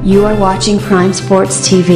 You are watching Prime Sports TV.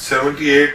78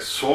100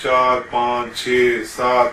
4, 5, 6, 7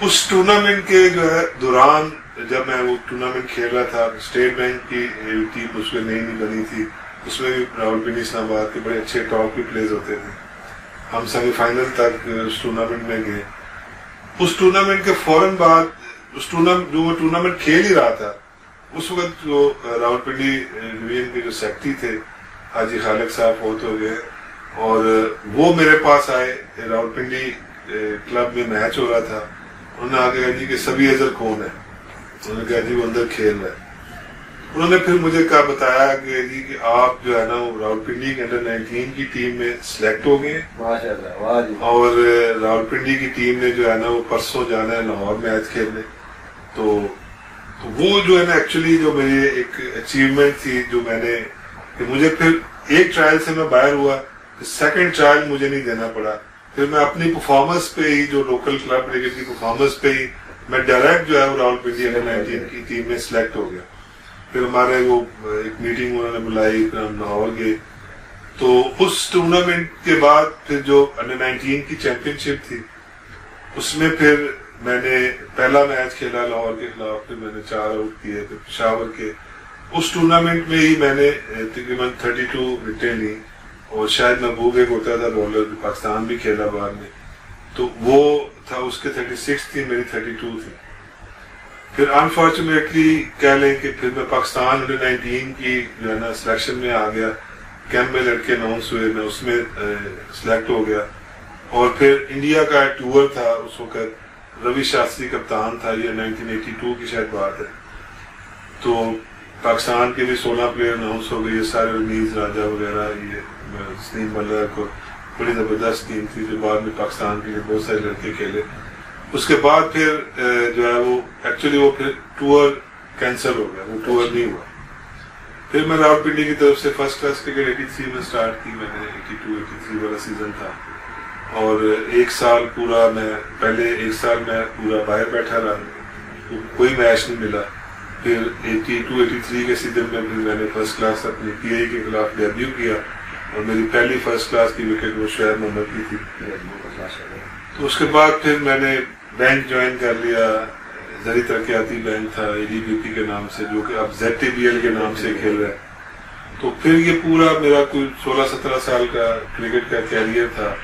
us tournament کے جو ہے دوران جب میں وہ ٹورنامنٹ کھیل رہا تھا، اسٹیٹ بینک کی ٹیم اس میں نئی بنی تھی، اس میں بھی راولپنڈی اسلام آباد کے بڑے اچھے ٹاپ کے پلیئرز ہوتے تھے. ہم سیمی فائنل تک اس ٹورنامنٹ میں گئے. اس ٹورنامنٹ کے فوراً بعد جو وہ ٹورنامنٹ کھیل ہی رہا تھا، اس وقت جو راولپنڈی ڈویژن کے جو سیکرٹری تھے حاجی خالق صاحب فوت ہو گئے، اور وہ میرے پاس آئے. راولپنڈی کلب میں میچ ہو رہا تھا. انہوں نے آگے کہا جی کہ سبی اظہر کون ہے؟ انہوں نے کہا جی وہ اندر کھیل رہا ہے. انہوں نے پھر مجھے کہا بتایا کہ جی کہ آپ جو ہے نا وہ راولپنڈی کے انڈر 19 کی ٹیم میں سلیکٹ ہو گئے، اور راولپنڈی کی ٹیم نے جو ہے نا وہ پرسوں جانا ہے لاہور میچ کھیلنے. تو وہ جو ہے نا ایکچولی جو میری ایک اچیومنٹ تھی، جو میں نے کہ مجھے پھر ایک ٹرائل سے میں باہر ہوا، سیکنڈ ٹرائل مجھے نہیں دینا پڑا. پھر میں اپنی پرفارمنس پہ ہی، جو لوکل کلب کرکٹ کی پرفارمنس پہ ہی میں ڈائریکٹ جو ہے وہ راولپنڈی انڈر 19 کی ٹیم میں سلیکٹ ہو گیا. پھر ہمارے وہ ایک میٹنگ انہوں نے بلائی، پھر ہم لاہور گئے. تو اس ٹورنامنٹ کے بعد پھر جو انڈر 19 کی چیمپئن شپ تھی، اس میں پھر میں نے پہلا میچ کھیلا لاہور کے خلاف. پھر میں نے 4 آؤٹ کیے. پھر پشاور کے اس ٹورنامنٹ میں ہی میں نے تقریباً 32 وکٹیں لی، اور شاید محبوب ایک ہوتا تھا بولر، جو پاکستان بھی کھیلا بعد میں، تو وہ تھا، اس کے 36 تھی، میری 32 تھی. پھر انفارچونیٹلی کہہ لیں کہ پھر میں پاکستان انڈر 19 کی جو ہے نا سلیکشن میں آ گیا. کیمپ میں لڑکے اناؤنس ہوئے، میں اس میں سلیکٹ ہو گیا. اور پھر انڈیا کا ٹور تھا، اس وقت روی شاستری کپتان تھا، یہ 1982 کی شاید بات ہے. تو پاکستان کے بھی 16 پلیئر اناؤنس ہو گئے، یہ سارے رمیز راجہ وغیرہ، یہ سلیم ملک، اور بڑی زبردست ٹیم تھی جو بعد میں پاکستان کے لیے بہت سارے لڑکے کھیلے. اس کے بعد پھر جو ہے وہ ایکچولی وہ پھر ٹور کینسل ہو گیا، وہ ٹور نہیں ہوا. پھر میں راولپنڈی کی طرف سے فرسٹ کلاس کرکٹ 83 میں سٹارٹ کی. میں نے 82-83 والا سیزن تھا، اور ایک سال پورا میں پورا باہر بیٹھا رہا، کوئی میچ نہیں ملا. پھر 82-83 کے سیزن میں پھر میں نے فرسٹ کلاس اپنی پی آئی کے خلاف ڈیبیو کیا، اور میری پہلی فرسٹ کلاس کی وکٹ وہ شعیب محمد کی تھی. تو اس کے بعد پھر میں نے بینک جوائن کر لیا. زرعی ترقیاتی بینک تھا ADBP کے نام سے، جو کہ اب ZTBL کے نام سے کھیل رہا ہے. تو پھر یہ پورا میرا کوئی 16-17 سال کا کرکٹ کا کیریئر تھا،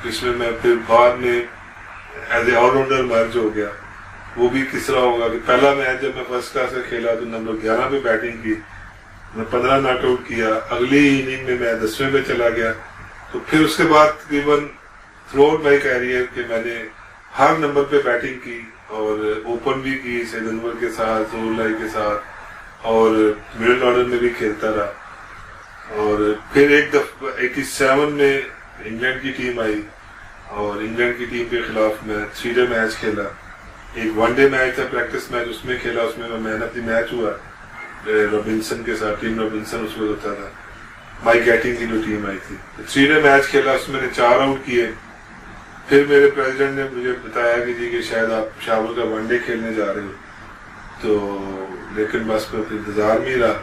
جس میں پھر بعد میں ایز اے آل راؤنڈر مرج ہو گیا. وہ بھی کس طرح ہوگا کہ پہلا میچ جب میں فرسٹ کلاس سے کھیلا تو نمبر 11 پہ بیٹنگ کی، میں 15 ناٹ آؤٹ کیا. اگلی اننگ میں 10ویں پہ چلا گیا. تو پھر اس کے بعد تقریباً تھرو آؤٹ مائی کیریئر کہ میں نے ہر نمبر پہ بیٹنگ کی، اور اوپن بھی کی سید انور کے ساتھ، ظہور اللہ کے ساتھ، اور مڈل آرڈر میں بھی کھیلتا رہا. اور پھر ایک دفعہ 87 میں انگلینڈ کی ٹیم آئی، اور انگلینڈ کی ٹیم کے خلاف میں 3 ڈے میچ کھیلا. ایک 1 ڈے میچ تھا، پریکٹس میچ، اس میں کھیلا. اس میں میں مین آف دی میچ ہوا رابنسن کے ساتھ. ٹیم رابنسن اس وقت ہوتا تھا، مائک ایٹنگ کی جو ٹیم آئی تھی. 3 ڈے میچ کھیلا، اس میں نے 4 آؤٹ کیے. پھر میرے پریزیڈنٹ نے مجھے بتایا کہ جی کہ شاید آپ پشاور کا 1 ڈے کھیلنے جا رہے ہو. تو لیکن بس میں پھر انتظار میں ہی رہا،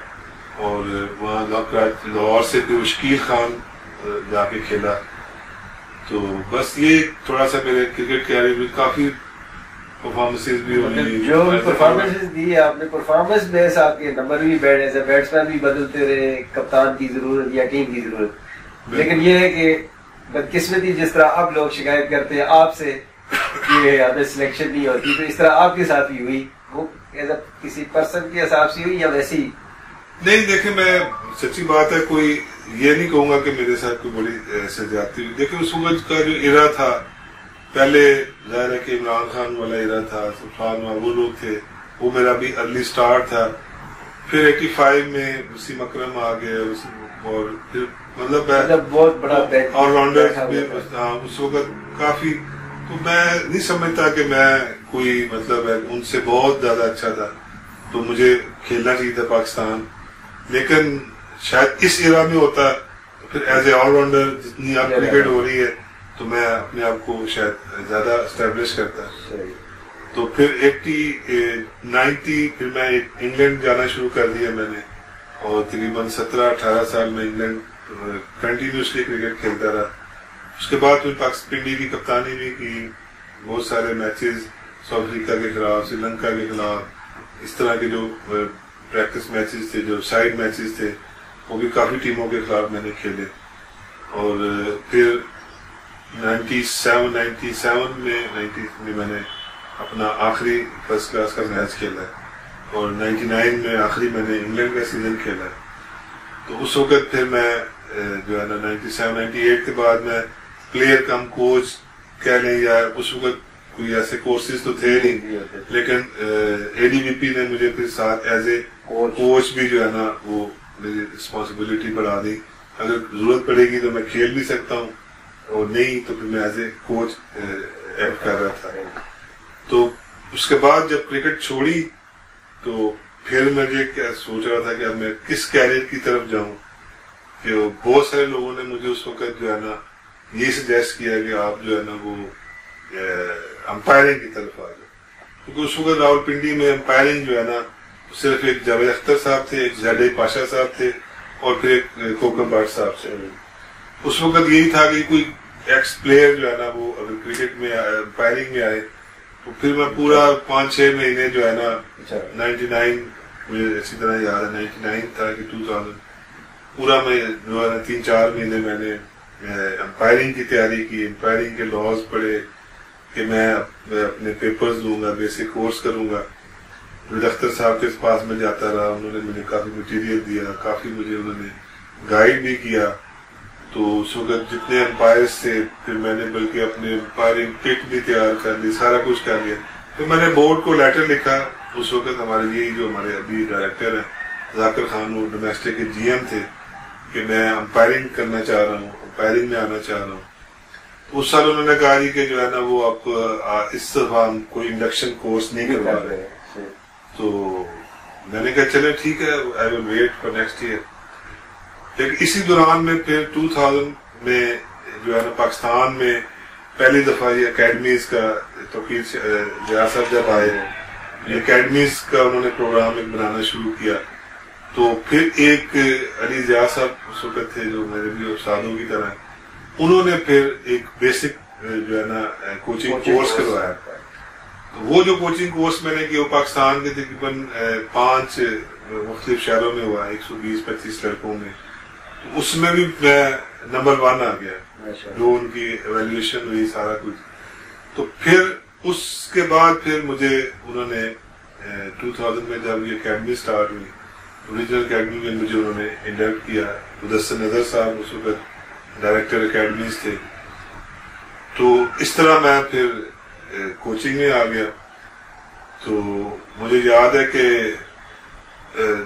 اور وہاں لاہور سے پھر شکیل خان جا کے کھیلا. تو بس یہ تھوڑا سا میرے کرکٹ کیریئر میں کافی پرفارمنسز بھی ہوئی. جو پرفارمنسز دی آپ نے، پرفارمنس بیس آپ کے نمبر بھی بیٹسمین بھی بدلتے رہے، کپتان کی ضرورت یا ٹیم کی ضرورت. لیکن یہ ہے کہ بدقسمتی جس طرح اب لوگ شکایت کرتے ہیں آپ سے کہ ہمیں سلیکشن نہیں ہوتی، تو اس طرح آپ کے ساتھ بھی ہوئی؟ وہ کسی پرسن کے حساب سے ہوئی یا ویسی؟ نہیں دیکھیں، میں سچی بات ہے، کوئی یہ نہیں کہوں گا کہ میرے ساتھ کوئی بڑی زیادتی ہوئی. دیکھیں اس وقت کا جو ایرا تھا، پہلے ظاہر ہے کہ عمران خان والا ایرا تھا، سلطان وہ لوگ تھے، وہ میرا بھی ارلی سٹارٹ تھا. پھر 85 میں وسیم اکرم آ گئے، اور پھر مطلب بہت بڑا آل راؤنڈر اس وقت کافی. تو میں نہیں سمجھتا کہ میں کوئی مطلب ان سے بہت زیادہ اچھا تھا. تو مجھے کھیلنا چاہیے تھا پاکستان، لیکن شاید اس ایرا میں ہوتا تو پھر ایز اے آل راؤنڈر جتنی اب کرکٹ ہو رہی ہے تو میں اپنے آپ کو شاید زیادہ اسٹیبلش کرتا. تو پھر 90 پھر میں انگلینڈ جانا شروع کر دیا میں نے، اور تقریباً 17-18 سال میں انگلینڈ کنٹینیوسلی کرکٹ کھیلتا رہا. اس کے بعد پھر پنڈی کی کپتانی بھی کی، بہت سارے میچز ساؤتھ افریقہ کے خلاف، سری لنکا کے خلاف، اس طرح کے جو پریکٹس میچز تھے، جو سائڈ میچز تھے، وہ بھی کافی ٹیموں کے خلاف میں نے کھیلے. اور پھر 97 میں میں نے اپنا آخری فرسٹ کلاس کا میچ کھیلا ہے، اور 99 میں آخری میں نے انگلینڈ کا سیزن کھیلا ہے. تو اس وقت پھر میں جو ہے نا 97-98 کے بعد میں پلیئر کم کوچ کہہ لیں، یا اس وقت کوئی ایسے کورسز تو تھے نہیں، لیکن ADVP نے مجھے پھر ساتھ ایز اے کوچ بھی جو ہے نا وہ میری رسپانسبلٹی بڑھا دی. اگر ضرورت پڑے گی تو میں کھیل بھی سکتا ہوں، اور نہیں تو پھر میں ایز اے کوچ ایکٹ کر رہا تھا. تو اس کے بعد جب کرکٹ چھوڑی تو پھر مجھے کیا سوچ رہا تھا کہ اب میں کس کیریئر کی طرف جاؤں. کہ بہت سارے لوگوں نے مجھے اس وقت جو ہے نا یہ سجیسٹ کیا کہ آپ جو ہے نا وہ امپائرنگ کی طرف آ جائیں، کیونکہ اس وقت راول پنڈی میں امپائرنگ جو ہے نا صرف ایک جاوید اختر صاحب تھے، ایک زید پاشا صاحب تھے، اور پھر ایک کوکم بٹ صاحب سے. اس وقت یہی تھا کہ کوئی ایکس پلیئر جو ہے نا وہ اگر کرکٹ میں امپائرنگ میں آئے تو پھر میں پورا 5-6 مہینے جو ہے نا 99 مجھے اسی طرح یاد ہے، 99 تھا کہ 2000 پورا میں جو ہے نا 3-4 مہینے میں نے امپائرنگ کی تیاری کی، امپائرنگ کے لاز پڑھے کہ میں اپنے پیپرز دوں گا، بیسک کورس کروں گا. اختر صاحب کے پاس میں جاتا رہا، انہوں نے مجھے کافی مٹیریل دیا، کافی مجھے انہوں نے گائیڈ بھی کیا. تو اس وقت جتنے امپائرز تھے پھر میں نے بلکہ اپنے امپائرنگ کٹ بھی تیار کر لی، سارا کچھ کر لیا. پھر میں نے بورڈ کو لیٹر لکھا. اس وقت ہمارے یہی جو ہمارے ابھی ڈائریکٹر ہیں ذاکر خان، وہ ڈومیسٹک کے GM تھے، کہ میں امپائرنگ کرنا چاہ رہا ہوں، امپائرنگ میں آنا چاہ رہا ہوں. اس سال انہوں نے کہا کہ جو ہے نا وہ آپ کو اس دفعہ ہم کوئی انڈکشن کورس نہیں کروا رہے. تو میں نے کہا چلے ٹھیک ہے، I will wait for next year. لیکن اسی دوران میں پھر 2000 میں جو ہے نا پاکستان میں پہلی دفعہ یہ اکیڈمیز کا توقیر ضیاء صاحب جب آئے، اکیڈمیز کا انہوں نے پروگرام ایک بنانا شروع کیا. تو پھر ایک علی ضیاء صاحب اس وقت تھے جو میرے بھی استادوں کی طرح، انہوں نے پھر ایک بیسک جو ہے نا کوچنگ کورس کروایا. وہ جو کوچنگ کورس میں نے کیا وہ پاکستان کے تقریباً 5 مختلف شہروں میں ہوا، 120-25 لڑکوں میں. اس میں بھی میں نمبر 1 آ گیا، جو ان کی ایویلیویشن ہوئی سارا کچھ. تو پھر اس کے بعد پھر مجھے انہوں نے 2000 میں جب یہ اکیڈمی سٹارٹ ہوئی، اوریجنل اکیڈمی میں مجھے انہوں نے انڈکٹ کیا. مدثر نظر صاحب اس وقت ڈائریکٹر اکیڈمیز تھے. تو اس طرح میں پھر کوچنگ میں آ گیا. تو مجھے یاد ہے کہ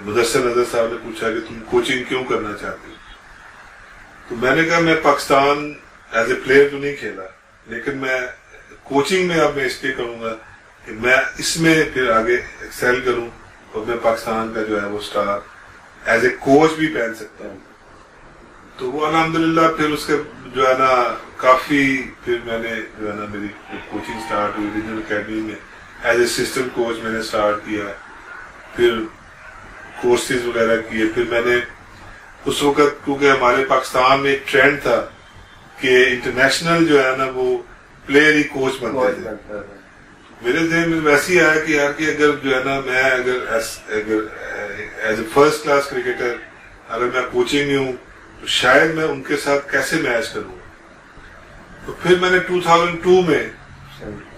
مدثر نظر صاحب نے پوچھا کہ تم کوچنگ کیوں کرنا چاہتے ہو. تو میں نے کہا میں پاکستان ایز اے پلیئر تو نہیں کھیلا، لیکن میں کوچنگ میں اب میں اس لیے کروں گا کہ میں اس میں پھر آگے ایکسیل کروں اور میں پاکستان کا جو ہے وہ اسٹار ایز اے کوچ بھی پہن سکتا ہوں. تو وہ الحمدللہ پھر اس کے جو ہے نا کافی پھر میں نے جو ہے نا میری کوچنگ سٹارٹ ہوئی ریجنل اکیڈمی میں ایز اے اسسٹنٹ کوچ میں نے سٹارٹ کیا. پھر کورسز وغیرہ کیے. پھر میں نے اس وقت کیونکہ ہمارے پاکستان میں ایک ٹرینڈ تھا کہ انٹرنیشنل جو ہے نا وہ پلیئر ہی کوچ بنتے تھے. میرے ذہن میں ویسے ہی آیا کہ یار کہ اگر جو ہے نا میں اگر as a first class cricketer اگر میں کوچنگ میں ہوں تو شاید میں ان کے ساتھ کیسے میچ کروں. تو پھر میں نے 2002 میں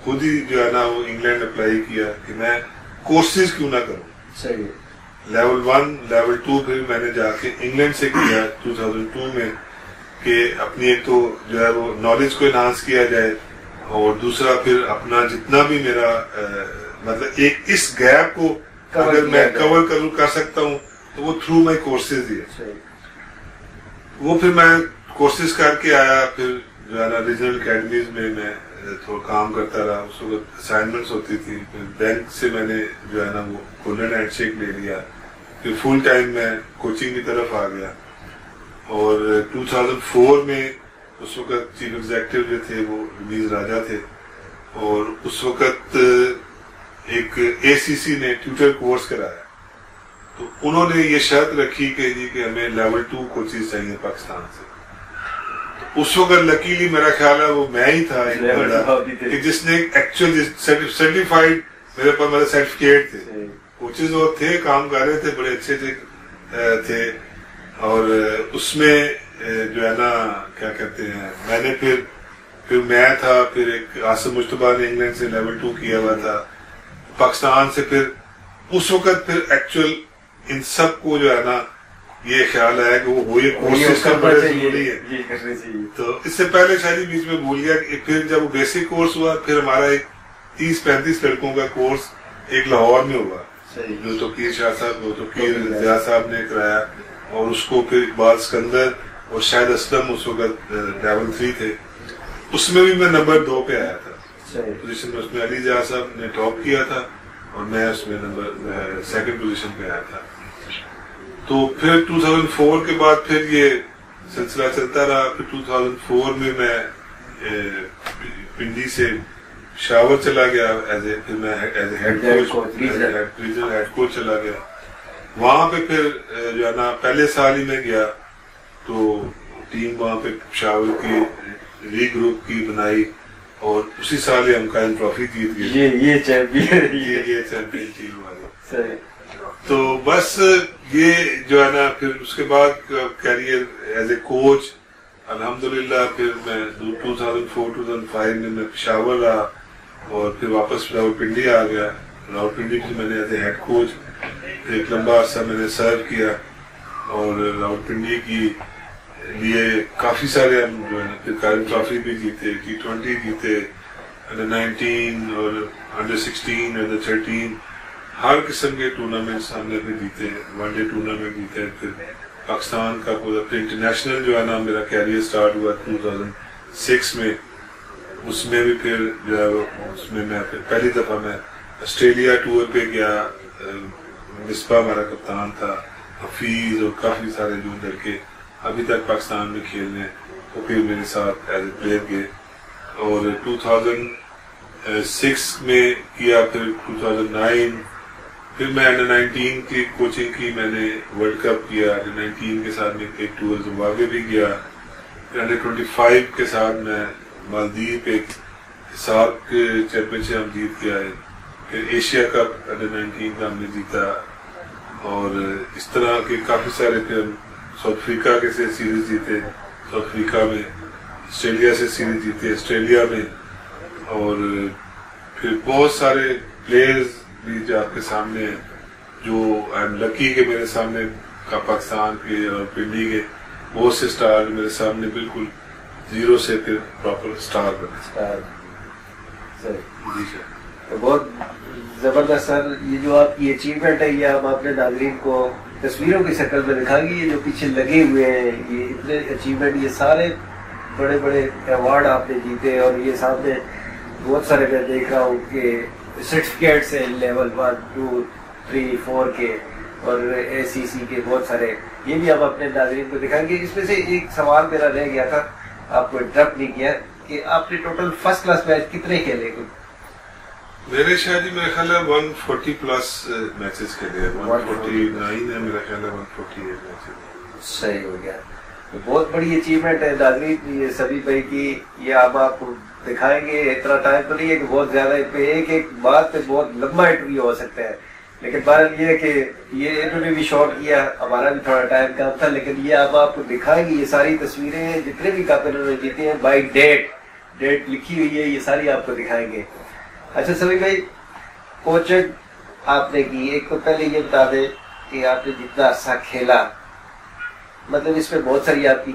خود ہی جو ہے نا وہ انگلینڈ اپلائی کیا کہ میں کورسز کیوں نہ کروں. لیول 1 لیول 2 پھر میں نے جا کے انگلینڈ سے کیا 2002 میں کہ اپنی ایک تو جو ہے وہ نالج کو انہانس کیا جائے، اور دوسرا پھر اپنا جتنا بھی میرا مطلب ایک اس گیپ کو اگر میں کور کر سکتا ہوں تو وہ تھرو مائی کورسز ہی ہے. وہ پھر میں کورسز کر کے آیا. پھر جو ہے نا ریجنل اکیڈمیز میں تھوڑا کام کرتا رہا. اس وقت اسائنمنٹس ہوتی تھی. پھر بینک سے میں نے جو ہے نا وہ گولڈن ہینڈ شیک لے لیا. پھر فل ٹائم میں کوچنگ کی طرف آ گیا. اور 2004 میں اس وقت چیف ایگزیکٹو جو تھے وہ رمیز راجہ تھے، اور اس وقت ایک ACC نے ٹیوٹر کورس کرایا. تو انہوں نے یہ شرط رکھی کہ جی کہ ہمیں لیول 2 کوچز چاہیے پاکستان سے. تو اس وقت لکیلی میرا خیال ہے وہ میں ہی تھا کہ جس نے ایکچوئل سرٹیفائڈ میرے پاس میرے سرٹیفکیٹ تھے، کوچز وہ تھے کام کر رہے تھے بڑے اچھے تھے، اور اس میں جو ہے نا کیا کہتے ہیں میں نے پھر میں تھا، پھر ایک آصف مشتبہ نے انگلینڈ سے لیول 2 کیا ہوا تھا، پاکستان سے پھر اس وقت پھر ایکچوئل ان سب کو جو ہے نا یہ خیال آیا کہ وہ یہ کورسز کا بڑے ضروری ہے. تو اس سے پہلے شاید بیچ میں بھول گیا کہ پھر جب وہ بیسک کورس ہوا پھر ہمارا ایک 30-35 لڑکوں کا کورس ایک لاہور میں ہوا جو توقیر شاہ صاحب توقیر ضیاء صاحب نے کرایا، اور اس کو پھر اقبال سکندر اور شاید اسلم اس وقت لیول 3 تھے، اس میں بھی میں نمبر 2 پہ آیا تھا پوزیشن میں. اس میں علی ضیاء صاحب نے ٹاپ کیا تھا اور میں اس میں نمبر 2nd پوزیشن پہ آیا تھا. تو پھر 2004 کے بعد پھر یہ سلسلہ چلتا رہا. پھر 2004 میں پنڈی سے پشاور چلا گیا پھر میں ایز اے ہیڈ کوچ چلا گیا. وہاں پہ پھر جو ہے نا پہلے سال ہی میں گیا تو ٹیم وہاں پہ پشاور کی لیگ گروپ کی بنائی اور اسی سال ہم قائم ٹرافی جیت گئے. یہ چیمپئن ٹیم ہماری. تو بس یہ جو ہے نا پھر اس کے بعد کیریئر ایز اے کوچ الحمدللہ پھر میں 2004-2005 میں پشاور رہا اور پھر واپس راولپنڈی آ گیا. راولپنڈی میں نے ایز اے ہیڈ کوچ ایک لمبا عرصہ میں نے سرو کیا اور راولپنڈی کی لیے کافی سارے ہم جو ہے نا پھر قائم ٹرافی بھی جیتے، T20 جیتے، Under-19 اور Under-16 Under-13 ہر قسم کے ٹورنامنٹس ہم نے بھی جیتے، ون ڈے ٹورنامنٹ جیتے. پھر پاکستان کا پورا پھر انٹرنیشنل جو ہے نا میرا کیریئر سٹارٹ ہوا 2006 میں. اس میں بھی پھر جو ہے اس میں پھر پہلی دفعہ میں آسٹریلیا ٹور پہ گیا. مصباح ہمارا کپتان تھا، حفیظ اور کافی سارے جو لڑکے ابھی تک پاکستان میں کھیل رہے ہیں وہ پھر میرے ساتھ ایز اے پلیئر گئے. اور 2006 میں کیا. پھر 2009 پھر میں Under-19 کی کوچنگ کی، میں نے ورلڈ کپ کیا Under-19 کے ساتھ میں ایک ٹور زمبابوے بھی گیا. پھر Under-25 کے ساتھ میں مالدیپ ایک حساب کے چیمپئن شپ ہم جیت کے آئے. پھر ایشیا کپ Under-19 کا ہم نے جیتا اور اس طرح کے کافی سارے. پھر ہم ساؤتھ افریقہ کے سے سیریز جیتے ساؤتھ افریقہ میں، آسٹریلیا سے سیریز جیتے آسٹریلیا میں، اور پھر بہت سارے پلیئرز بھی جو آپ کے سامنے ہیں جو آئی ایم لکی کہ میرے سامنے کا پاکستان کے اور پنڈی کے بہت سے سٹار میرے سامنے بالکل زیرو سے پھر پراپر سٹار بنے. جی سر بہت زبردست سر. یہ جو آپ کی اچیومنٹ ہے یہ ہم اپنے ناظرین کو تصویروں کی شکل میں دکھائیں گے. یہ جو پیچھے لگے ہوئے ہیں یہ اتنے اچیومنٹ، یہ سارے بڑے بڑے ایوارڈ آپ نے جیتے اور یہ سامنے بہت سارے میں دیکھ رہا ہوں کہ سرٹیفکیٹس ہیں لیول 1 2 3 4 کے اور ACC کے بہت سارے. یہ بھی ہم اپنے ناظرین کو دکھائیں گے. اس میں سے ایک سوال میرا رہ گیا تھا، آپ کو انٹرپٹ نہیں کیا، کہ آپ نے ٹوٹل فرسٹ کلاس میچ کتنے کھیلے؟ میرے شاید ہی میرا خیال ہے 140 پلس میچز کھیلے، 149 ہے میرا خیال ہے 148 میچز. صحیح ہو گیا. بہت بڑی اچیومنٹ ہے ناظرین یہ سبھی بھائی کی. یہ اب آپ کو دکھائیں گے. اتنا ٹائم تو نہیں ہے کہ بہت زیادہ ایک ایک بات پہ بہت لمبا انٹرویو ہو سکتا ہے، لیکن بہرحال یہ ہے کہ یہ انہوں نے بھی شارٹ کیا، ہمارا بھی تھوڑا ٹائم کم تھا، لیکن یہ اب آپ کو دکھائیں گے. یہ ساری تصویریں جتنے بھی کپ انہوں نے جیتے ہیں بائی ڈیٹ لکھی ہوئی ہے، یہ ساری آپ کو دکھائیں گے. اچھا سبھی بھائی، کوچنگ آپ نے کی، ایک تو پہلے یہ بتا دیں کہ آپ نے جتنا عرصہ کھیلا، مطلب اس میں بہت ساری آپ کی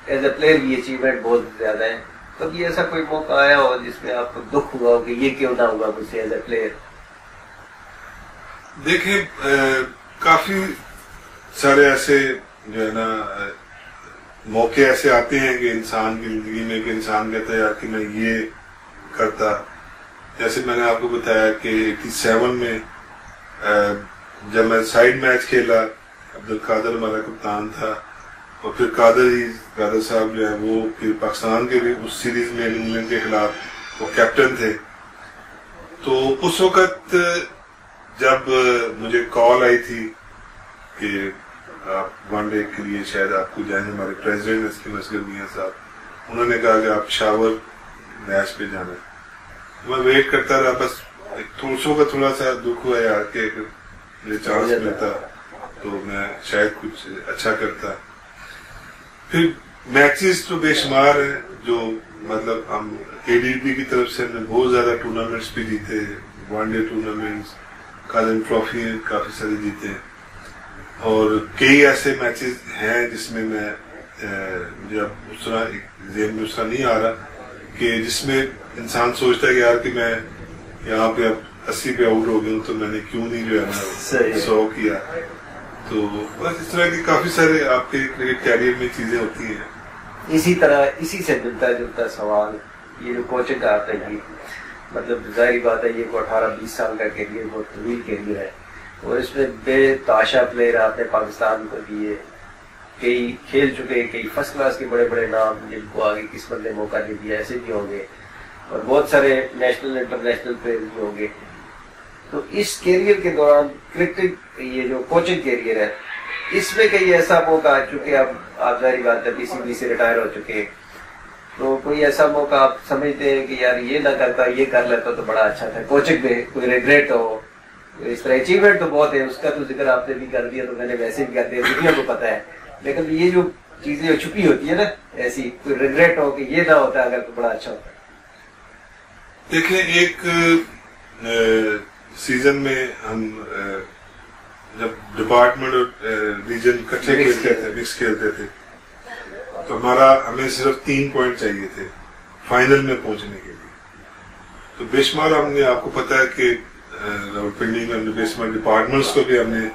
ایز اے پلیئر کی اچیومنٹ بہت زیادہ ہے. کبھی ایسا کوئی موقع آیا ہو جس میں آپ کو دکھ ہوا ہو کہ یہ کیوں نہ ہوا مجھ سے ایز اے پلیئر؟ دیکھیں کافی سارے ایسے جو ہے نا موقع ایسے آتے ہیں کہ انسان کی زندگی میں کہ انسان کہتا ہے یار کہ میں یہ کرتا. جیسے میں نے آپ کو بتایا کہ 87 میں جب میں سائیڈ میچ کھیلا، عبدالقادر ہمارا کپتان تھا اور پھر قادر صاحب جو ہے وہ پھر پاکستان کے بھی اس سیریز میں انگلینڈ کے خلاف وہ کیپٹن تھے. تو اس وقت جب مجھے کال آئی تھی کہ آپ ون ڈے کے لیے شاید آپ کو جائیں، ہمارے پریزیڈنٹ اس کے مسجد میاں صاحب انہوں نے کہا کہ آپ پشاور میچ پہ جانا ہے. میں ویٹ کرتا رہا, بس تھوڑسوں کا تھوڑا سا دکھ ہوا یار کہ اگر مجھے چانس ملتا تو میں شاید کچھ اچھا کرتا. پھر میچز تو بے شمار ہیں جو مطلب ہم ADP کی طرف سے ہم نے بہت زیادہ ٹورنامنٹس بھی جیتے, ون ڈے ٹورنامنٹس, کازن ٹرافی کافی سارے جیتے ہیں, اور کئی ایسے میچز ہیں جس میں میں مجھے اب اس طرح ذہن میں اس طرح نہیں آ رہا کہ جس میں انسان سوچتا ہے کہ یار کہ میں یہاں پہ اب 80 پہ آؤٹ ہو گیا ہوں تو میں نے کیوں نہیں جو ہے نا 100 کیا. تو بس اس طرح کی کافی سارے آپ کے کرکٹ کیریئر میں چیزیں ہوتی ہیں. اسی طرح اسی سے ملتا جلتا سوال یہ جو کوچنگ کا آتا ہے, مطلب ظاہری بات ہے یہ کو 18-20 سال کا کیریئر بہت طویل کیریئر ہے, اور اس میں بے تاشا پلیئر آپ نے پاکستان کو دیے, کئی کھیل چکے, کئی فرسٹ کلاس کے بڑے بڑے نام جن کو آگے قسمت نے موقع نہیں دیا ایسے بھی ہوں گے, اور بہت سارے نیشنل انٹرنیشنل پلیئر بھی ہوں گے. تو اس کیریئر کے دوران کرکٹ یہ جو کوچنگ کیریئر ہے اس میں کئی ایسا موقع, چونکہ اب آپ ظاہری بات ہے PCB سے ریٹائر ہو چکے, تو کوئی ایسا موقع آپ سمجھتے ہیں کہ یار یہ نہ کرتا یہ کر لیتا تو بڑا اچھا تھا, کوچنگ میں کوئی ریگریٹ ہو, اس طرح اچیومنٹ تو بہت ہے, اس کا تو ذکر آپ نے بھی کر دیا تو میں نے ویسے بھی کر دیا, دنیا کو پتا ہے, لیکن یہ جو چیزیں چھپی ہوتی ہے نا ایسی, کوئی ریگریٹ ہو کہ یہ نہ ہوتا اگر تو بڑا اچھا ہوتا. دیکھیں ایک سیزن میں ہم جب ڈپارٹمنٹ اور ریجن اکٹھے کھیلتے تھے, مکس کھیلتے تھے, تو ہمیں صرف 3 پوائنٹ چاہیے تھے فائنل میں پہنچنے کے لیے. تو بے شمار ہم نے, آپ کو پتا ہے کہ راولپنڈی میں ہم نے بے شمار ڈپارٹمنٹس کو بھی ہم نے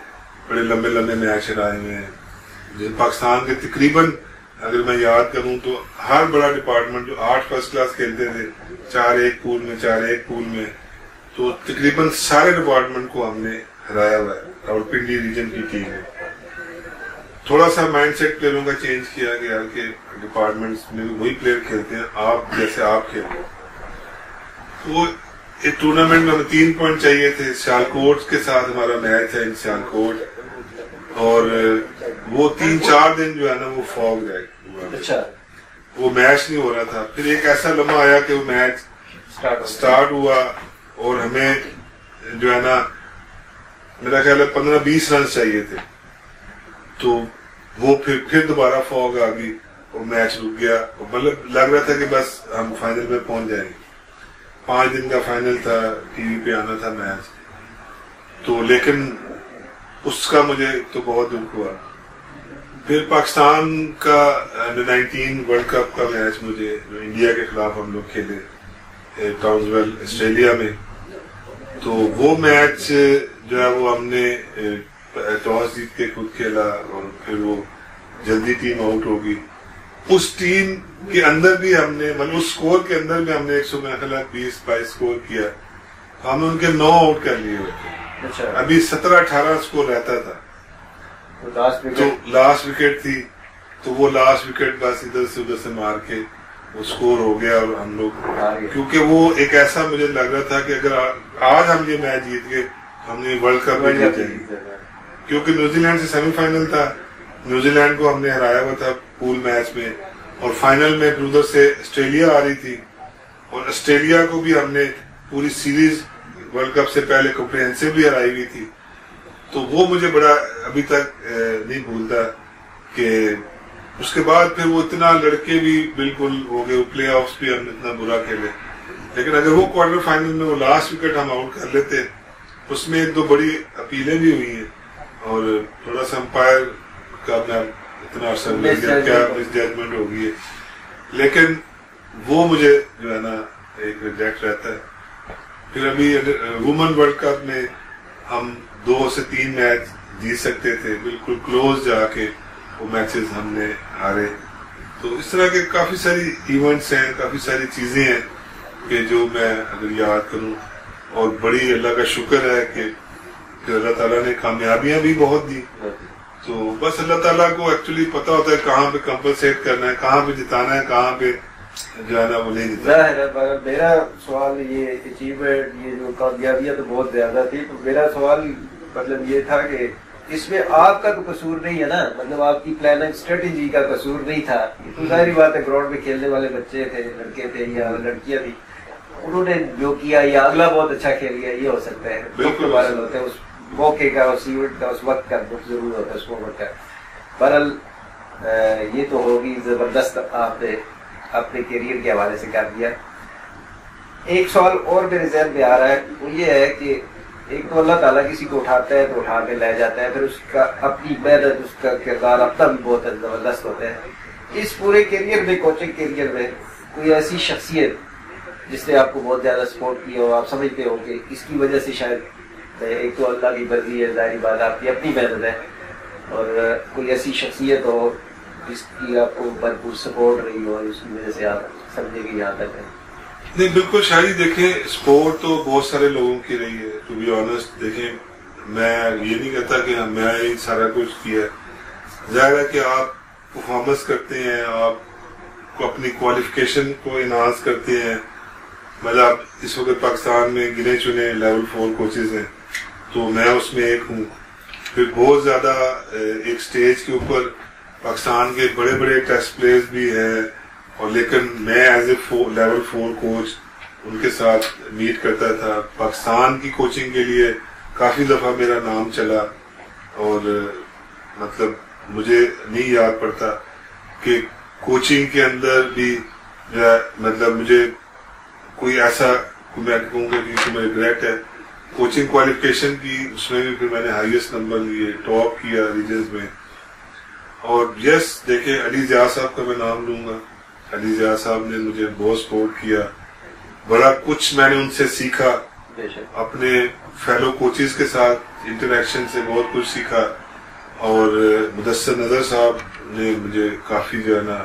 بڑے لمبے لمبے میچ ہرائے ہوئے ہیں. پاکستان کے تقریباً اگر میں یاد کروں تو ہر بڑا ڈپارٹمنٹ جو 8 فرسٹ کلاس کھیلتے تھے 4-1 پول میں 4-1 پول میں, تو تقریباً سارے ڈپارٹمنٹ کو ہم نے ہرایا ہوا ہے راولپنڈی ریجن کی ٹیم نے. تھوڑا سا مائنڈ سیٹ پلیئروں کا چینج کیا گیا کہ ڈپارٹمنٹس میں وہی پلیئر کھیلتے ہیں آپ جیسے آپ کھیلتے ہیں. وہ ایک ٹورنامنٹ میں ہمیں 3 پوائنٹ چاہیے تھے, سیالکوٹ کے ساتھ ہمارا میچ ہے ان سیالکوٹ, اور وہ 3-4 دن جو ہے نا وہ فوگ رہے, وہ میچ نہیں ہو رہا تھا. پھر ایک ایسا لمحہ آیا کہ وہ میچ سٹارٹ ہوا اور ہمیں جو ہے نا میرا خیال ہے 15-20 رنز چاہیے تھے, تو وہ پھر دوبارہ فوگ آ گئی اور میچ رک گیا. مطلب لگ رہا تھا کہ بس ہم فائنل میں پہنچ جائیں گے, 5 دن کا فائنل تھا, ٹی وی پہ آنا تھا میچ. تو لیکن اس کا مجھے تو بہت دکھ ہوا. پھر پاکستان کا انڈر-19 ورلڈ کپ کا میچ مجھے جو انڈیا کے خلاف ہم لوگ کھیلے ٹاؤنزویل آسٹریلیا میں, تو وہ میچ جو ہے وہ ہم نے ٹاس جیت کے خود کھیلا اور پھر وہ جلدی ٹیم آؤٹ ہوگی. اس ٹیم کے اندر بھی ہم نے مطلب اس سکور کے اندر بھی ہم نے 120-22 سکور کیا, ہم نے ان کے 9 آؤٹ کر لیے ہوئے تھے. ابھی 17-18 سکور رہتا تھا, تو لاسٹ وکٹ تھی, تو وہ لاسٹ وکٹ بس ادھر سے مار کے وہ سکور ہو گیا اور ہم لوگ, کیونکہ وہ ایک ایسا مجھے لگ رہا تھا کہ اگر آج ہم یہ میچ جیت گئے ہم نے ورلڈ کپ بھی جیتے ہیں, کیونکہ نیوزی لینڈ سے سیمی فائنل تھا, نیوزی لینڈ کو ہم نے ہرایا ہوا تھا پول میچ میں, اور فائنل میں ادھر سے آسٹریلیا آ رہی تھی, اور آسٹریلیا کو بھی ہم نے پوری سیریز ورلڈ کپ سے پہلے کمپریہنسولی ہرائی ہوئی تھی. تو وہ مجھے بڑا ابھی تک نہیں بھولتا کہ اس کے بعد پھر وہ اتنا لڑکے بھی بالکل ہو گئے, پلے آفس بھی ہم اتنا برا کھیلے, لیکن اگر وہ کوارٹر فائنل میں وہ لاسٹ وکٹ ہم آؤٹ کر لیتے, اس میں 1-2 بڑی اپیلیں بھی ہوئی ہیں, اور تھوڑا سا امپائر کا اپنا اتنا اثر کیا مس ججمنٹ ہو گئی ہے, لیکن وہ مجھے جو ہے نا ایک ریگریٹ رہتا ہے. پھر ابھی وومن ورلڈ کپ میں ہم 2 سے 3 میچ جیت سکتے تھے, بالکل کلوز جا کے وہ میچز ہم نے ہارے. تو اس طرح کے کافی ساری ایونٹس ہیں, کافی ساری چیزیں ہیں کہ جو میں اگر یاد کروں, اور بڑی اللہ کا شکر ہے کہ اللہ تعالیٰ نے کامیابیاں بھی بہت دی. تو بس اللہ تعالیٰ کو ایکچولی پتا ہوتا ہے کہاں پہ کمپنسیٹ کرنا ہے, کہاں پہ جتانا ہے, کہاں پہ جو ہے نا وہ نہیں جتانا. میرا سوال یہ اچیومنٹ, یہ جو کامیابیاں تو بہت زیادہ تھی, تو میرا سوال مطلب یہ تھا کہ اس میں آپ کا تو قصور نہیں ہے نا, مطلب آپ کی پلاننگ اسٹریٹجی کا قصور نہیں تھا. یہ تو ظاہری بات ہے, گراؤنڈ میں کھیلنے والے بچے تھے, لڑکے تھے یا لڑکیاں تھی, انہوں نے جو کیا یا اگلا بہت اچھا کھیل گیا, یہ ہو سکتا ہے. بالکل بہرحال ہوتا ہے, اس موقع کا, اس ایونٹ کا, اس وقت کا بہت ضرور ہوتا ہے, اس موقع کا. بہرحال یہ تو ہوگی زبردست, آپ نے اپنے کیریئر کے حوالے سے کر دیا. ایک سوال اور میرے ذہن میں آ رہا ہے, وہ یہ ہے کہ ایک تو اللہ تعالیٰ کسی کو اٹھاتا ہے تو اٹھا کے لے جاتا ہے, پھر اس کا اپنی محنت, اس کا کردار اپنا بھی بہت زبردست ہوتا ہے. اس پورے کیریئر میں, کوچنگ کیریئر میں, کوئی ایسی شخصیت جس نے آپ کو بہت زیادہ سپورٹ کیا ہو, آپ سمجھتے ہو کہ اس کی وجہ سے شاید, ایک تو اللہ کی مرضی ہے, ظاہری بات آپ کی اپنی محنت ہے, اور کوئی ایسی شخصیت ہو جس کی آپ کو بھرپور سپورٹ رہی ہو, اس کی وجہ سے آپ سمجھے کہ یہاں تک ہے؟ نہیں بالکل شاید دیکھیں سپورٹ تو بہت سارے لوگوں کی رہی ہے. ٹو بی آنیسٹ دیکھیں, میں یہ نہیں کہتا کہ میں ہی سارا کچھ کیا ہے. ظاہر ہے کہ آپ پرفارمنس کرتے ہیں, آپ کو اپنی کوالیفیکیشن کو انہانس کرتے ہیں. مطلب اس وقت پاکستان میں گنے چنے لیول 4 کوچز ہیں, تو میں اس میں ایک ہوں. پھر بہت زیادہ ایک سٹیج کے اوپر پاکستان کے بڑے بڑے ٹیسٹ پلیئرز بھی ہیں, اور لیکن میں ایز اے لیول 4 کوچ ان کے ساتھ میٹ کرتا تھا. پاکستان کی کوچنگ کے لیے کافی دفعہ میرا نام چلا, اور مطلب مجھے نہیں یاد پڑتا کہ کوچنگ کے اندر بھی مطلب مجھے کوئی ایسا میں کہوں گا کہ تمہیں ریگریٹ ہے. کوچنگ کوالیفیکیشن کی اس میں بھی پھر میں نے ہائیسٹ نمبر لیے, ٹاپ کیا ریجنز میں. اور یس دیکھیں, علی ضیاء صاحب کا میں نام لوں گا. علی ضیاء صاحب نے مجھے بہت سپورٹ کیا, بڑا کچھ میں نے ان سے سیکھا, اپنے فیلو کوچز کے ساتھ انٹریکشن سے بہت کچھ سیکھا. اور مدثر نظر صاحب نے مجھے کافی جو ہے نا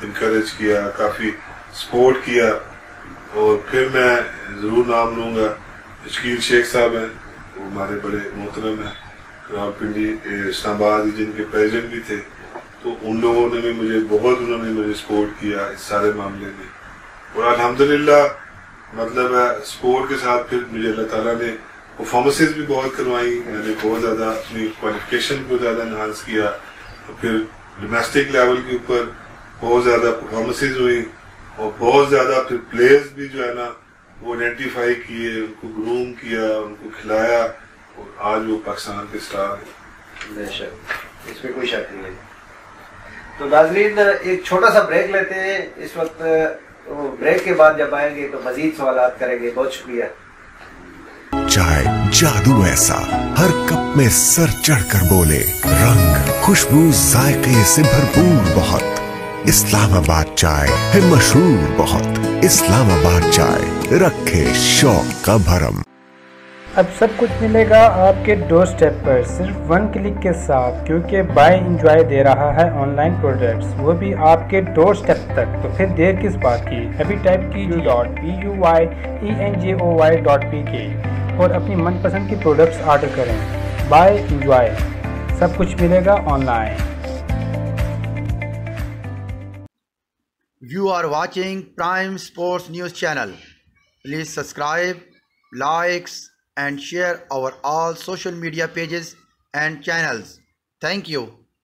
انکریج کیا, کافی سپورٹ کیا. اور پھر میں ضرور نام لوں گا, شکیل شیخ صاحب ہیں, وہ ہمارے بڑے محترم ہیں, راول پنڈی اسلام آباد ریجن کے پریزیڈنٹ بھی تھے. تو ان لوگوں نے بھی انہوں نے مجھے سپورٹ کیا اس سارے معاملے میں. اور الحمدللہ مطلب سپورٹ کے ساتھ پھر مجھے اللہ تعالیٰ نے پرفارمنسز بھی بہت کروائی. میں نے بہت زیادہ اپنی کوالیفیکیشن کو زیادہ انہانس کیا. پھر ڈومیسٹک لیول کے اوپر بہت زیادہ پرفارمنسز ہوئی, اور بہت زیادہ پھر پلیئرز بھی جو ہے نا وہ آئیڈینٹیفائی کیے, ان کو گروم کیا, ان کو کھلایا, اور آج وہ پاکستان کے سٹار ہیں. بے شک, اس میں کوئی شک نہیں ہے. تو ناظرین ایک چھوٹا سا بریک لیتے ہیں اس وقت. بریک کے بعد جب آئیں گے تو مزید سوالات کریں گے. بہت شکریہ. چائے جادو ایسا, ہر کپ میں سر چڑھ کر بولے, رنگ خوشبو ذائقے سے بھرپور بہت. اسلام آباد چائے ہے مشہور بہت. اسلام آباد چائے رکھے شوق کا بھرم. اب سب کچھ ملے گا آپ کے ڈور سٹیپ پر صرف 1 کلک کے ساتھ, کیونکہ بائی انجوائے دے رہا ہے آن لائن پروڈکٹس, وہ بھی آپ کے ڈور سٹیپ تک. تو پھر دیر کس بات کی, ابھی ٹائپ کیجیے BUYENJOY.PK اور اپنی من پسند کی پروڈکٹس آرڈر کریں. بائی انجوائے, سب کچھ ملے گا online. You are watching Prime Sports News channel. Please subscribe, likes and share our all social media pages and channels. Thank you.